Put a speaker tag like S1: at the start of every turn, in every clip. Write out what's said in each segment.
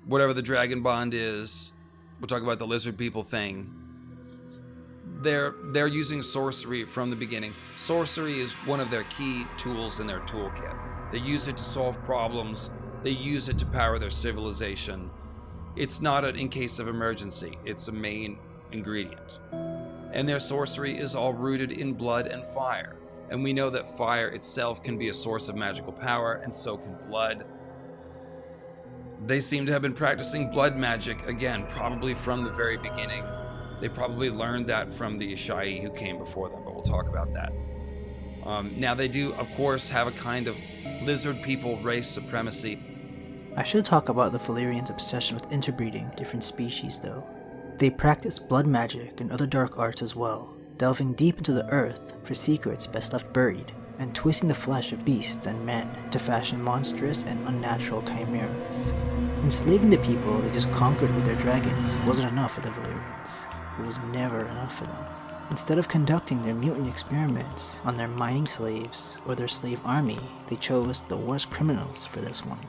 S1: whatever the dragon bond is, we'll talk about the lizard people thing. They're using sorcery from the beginning. Sorcery is one of their key tools in their toolkit. They use it to solve problems. They use it to power their civilization. It's not in case of emergency. It's a main ingredient. And their sorcery is all rooted in blood and fire. And we know that fire itself can be a source of magical power, and so can blood. They seem to have been practicing blood magic, again, probably from the very beginning. They probably learned that from the Ishai who came before them, but we'll talk about that. Now they do, of course, have a kind of lizard people race supremacy.
S2: I should talk about the Valyrians' obsession with interbreeding different species, though. They practice blood magic and other dark arts as well, delving deep into the earth for secrets best left buried, and twisting the flesh of beasts and men to fashion monstrous and unnatural chimeras. Enslaving the people they just conquered with their dragons wasn't enough for the Valyrians. It was never enough for them. Instead of conducting their mutant experiments on their mining slaves or their slave army, they chose the worst criminals for this one.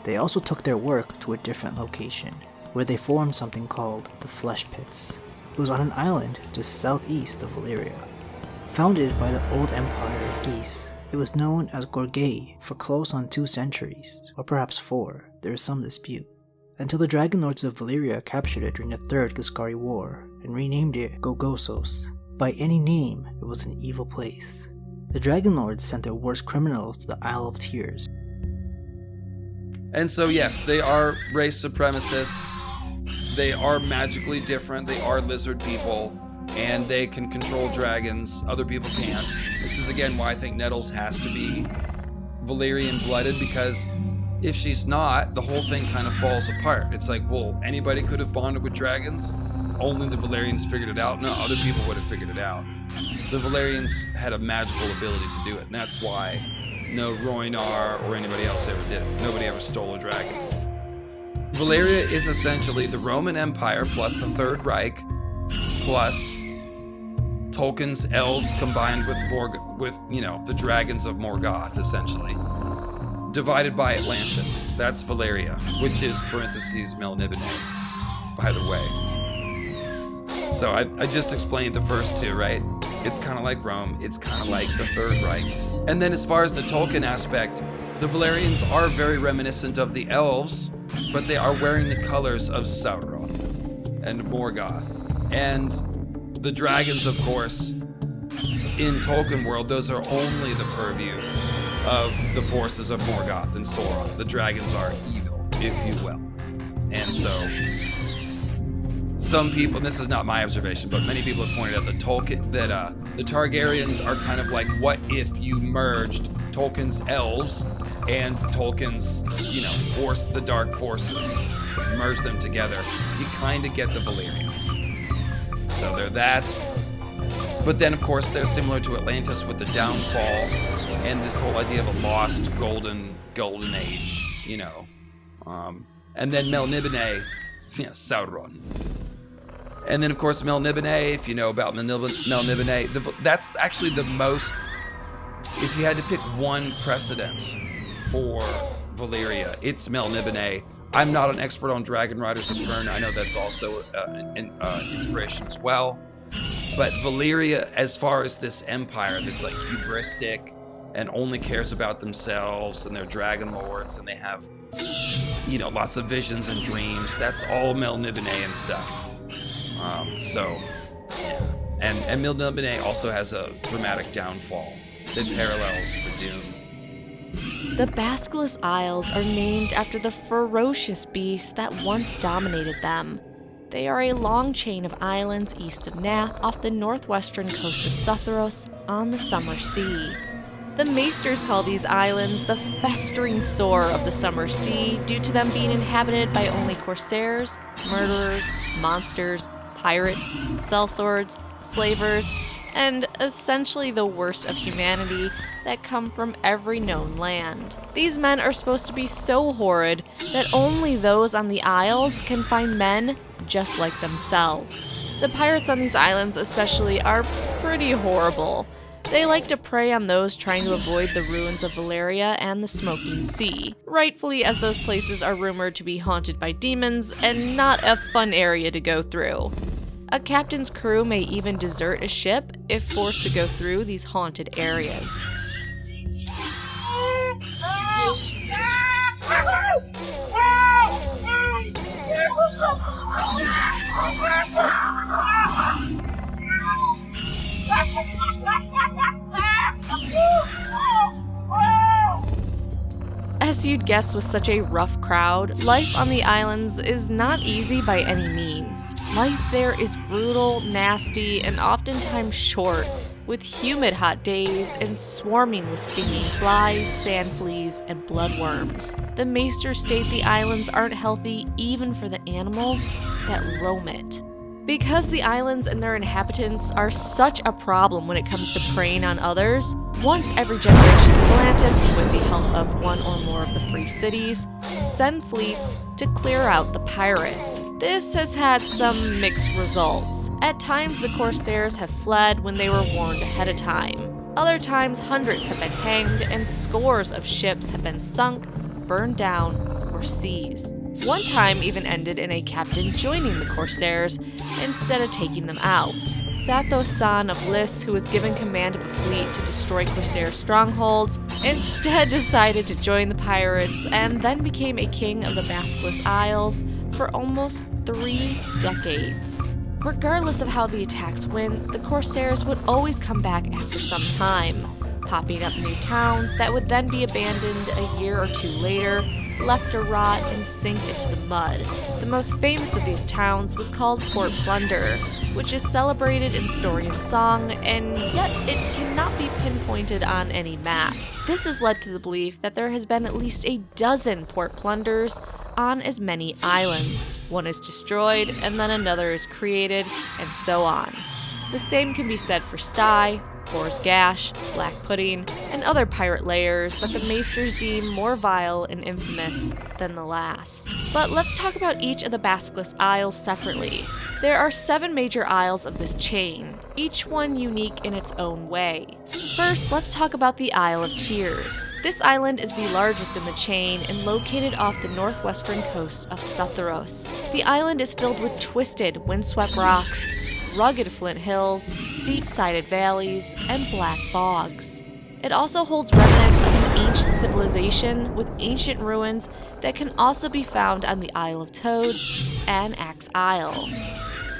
S2: They also took their work to a different location, where they formed something called the Flesh Pits. It was on an island just southeast of Valyria. Founded by the old empire of Geese, it was known as Gorgei for close on 2 centuries, or perhaps 4, there is some dispute, until the Dragon Lords of Valyria captured it during the Third Giscari War and renamed it Gogosos. By any name, it was an evil place. The Dragon Lords sent their worst criminals to the Isle of Tears.
S1: And so yes, they are race supremacists. They are magically different. They are lizard people, and they can control dragons. Other people can't. This is again why I think Nettles has to be Valyrian blooded, because if she's not, the whole thing kind of falls apart. It's like, well, anybody could have bonded with dragons. Only the Valyrians figured it out. No, other people would have figured it out. The Valyrians had a magical ability to do it, and that's why no Rhoynar or anybody else ever did it. Nobody ever stole a dragon. Valyria is essentially the Roman Empire plus the Third Reich plus Tolkien's elves combined with the dragons of Morgoth, essentially. Divided by Atlantis. That's Valyria, which is parentheses Melniboné, by the way. So I just explained the first two, right? It's kind of like Rome. It's kind of like the Third Reich. And then as far as the Tolkien aspect, the Valyrians are very reminiscent of the elves, but they are wearing the colors of Sauron and Morgoth. And the dragons, of course, in Tolkien world, those are only the purview of the forces of Morgoth and Sauron. The dragons are evil, if you will. And so some people, and this is not my observation, but many people have pointed out that the Targaryens are kind of like, what if you merged Tolkien's elves and Tolkien's, the dark forces, merge them together. You kind of get the Valyrians. So they're that. But then, of course, they're similar to Atlantis with the downfall and this whole idea of a lost golden age, and then Melniboné, Sauron. And then, of course, Melniboné, if you know about Melniboné, that's actually the most, if you had to pick one precedent for Valyria, it's Melniboné. I'm not an expert on Dragon Riders of Pern. I know that's also an inspiration as well. But Valyria, as far as this empire that's like hubristic and only cares about themselves and their dragon lords, and they have, lots of visions and dreams, that's all Melniboné stuff. And Melniboné also has a dramatic downfall that parallels the Dune.
S3: The Basculus Isles are named after the ferocious beasts that once dominated them. They are a long chain of islands east of Nath off the northwestern coast of Sutheros on the Summer Sea. The Maesters call these islands the festering sore of the Summer Sea due to them being inhabited by only corsairs, murderers, monsters, pirates, sellswords, slavers, and essentially the worst of humanity that come from every known land. These men are supposed to be so horrid that only those on the Isles can find men just like themselves. The pirates on these islands especially are pretty horrible. They like to prey on those trying to avoid the ruins of Valeria and the Smoking Sea, rightfully as those places are rumored to be haunted by demons and not a fun area to go through. A captain's crew may even desert a ship if forced to go through these haunted areas. As you'd guess with such a rough crowd, life on the islands is not easy by any means. Life there is brutal, nasty, and oftentimes short, with humid hot days and swarming with stinging flies, sand fleas, and bloodworms. The Maesters state the islands aren't healthy even for the animals that roam it. Because the islands and their inhabitants are such a problem when it comes to preying on others, once every generation Atlantis, with the help of one or more of the free cities, send fleets to clear out the pirates. This has had some mixed results. At times the Corsairs have fled when they were warned ahead of time. Other times hundreds have been hanged and scores of ships have been sunk, burned down, or seized. One time even ended in a captain joining the Corsairs instead of taking them out. Sathos, son of Lys, who was given command of a fleet to destroy Corsair strongholds, instead decided to join the pirates and then became a king of the Basilisk Isles for almost 3 decades. Regardless of how the attacks went, the Corsairs would always come back after some time, popping up new towns that would then be abandoned a year or 2 later, left to rot and sink into the mud. The most famous of these towns was called Port Plunder, which is celebrated in story and song, and yet it cannot be pinpointed on any map. This has led to the belief that there has been at least a dozen Port Plunders on as many islands. One is destroyed, and then another is created, and so on. The same can be said for Stye, Boar's Gash, Black Pudding, and other pirate layers that the Maesters deem more vile and infamous than the last. But let's talk about each of the Basilisk Isles separately. There are 7 major isles of this chain, each one unique in its own way. First, let's talk about the Isle of Tears. This island is the largest in the chain and located off the northwestern coast of Sutheros. The island is filled with twisted, windswept rocks, rugged flint hills, steep-sided valleys, and black bogs. It also holds remnants of an ancient civilization with ancient ruins that can also be found on the Isle of Toads and Axe Isle,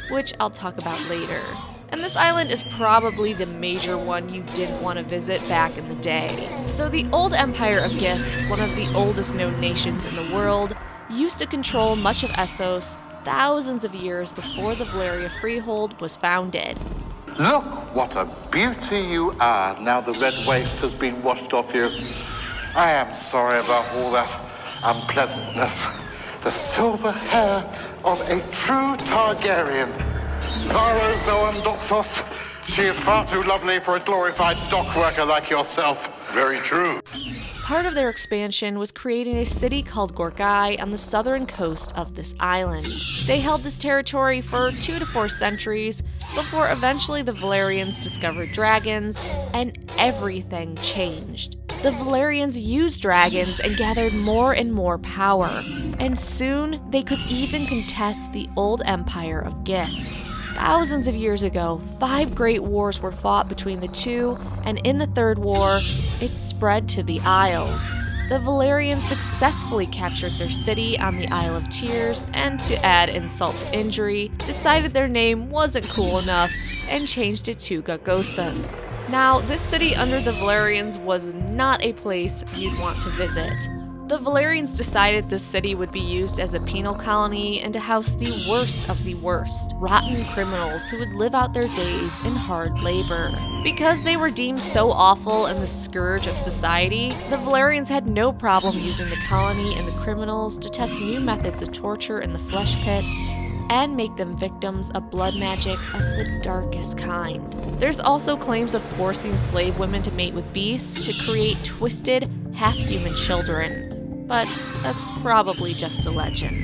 S3: which I'll talk about later. And this island is probably the major one you didn't want to visit back in the day. So the old Empire of Gis, one of the oldest known nations in the world, used to control much of Essos thousands of years before the Valeria Freehold was founded.
S4: Look what a beauty you are now the red waste has been washed off you. I am sorry about all that unpleasantness. The silver hair of a true Targaryen. Xaro Zoan Doxos. She is far too lovely for a glorified dock worker like yourself. Very true.
S3: Part of their expansion was creating a city called Gorgai on the southern coast of this island. They held this territory for 2 to 4 centuries before eventually the Valerians discovered dragons and everything changed. The Valerians used dragons and gathered more and more power, and soon they could even contest the old empire of Gis. Thousands of years ago, 5 great wars were fought between the two, and in the third war, it spread to the Isles. The Valerians successfully captured their city on the Isle of Tears, and to add insult to injury, decided their name wasn't cool enough and changed it to Gargosas. Now, this city under the Valerians was not a place you'd want to visit. The Valerians decided this city would be used as a penal colony and to house the worst of the worst, rotten criminals who would live out their days in hard labor. Because they were deemed so awful and the scourge of society, the Valerians had no problem using the colony and the criminals to test new methods of torture in the flesh pits and make them victims of blood magic of the darkest kind. There's also claims of forcing slave women to mate with beasts to create twisted, half-human children. But that's probably just a legend.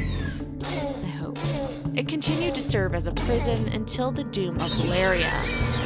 S3: I hope. It continues continued to serve as a prison until the Doom of Valeria.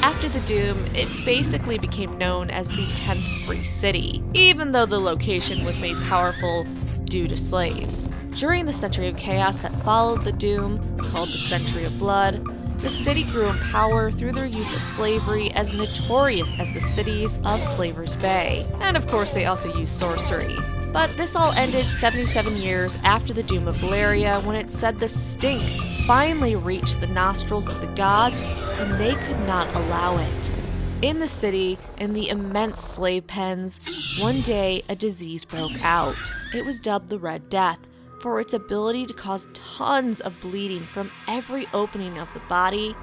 S3: After the Doom, it basically became known as the 10th Free City, even though the location was made powerful due to slaves. During the Century of Chaos that followed the Doom, called the Century of Blood, the city grew in power through their use of slavery, as notorious as the cities of Slaver's Bay. And of course, they also used sorcery. But this all ended 77 years after the Doom of Valeria, when it said the stink finally reached the nostrils of the gods, and they could not allow it. In the city, in the immense slave pens, one day a disease broke out. It was dubbed the Red Death, for its ability to cause tons of bleeding from every opening of the body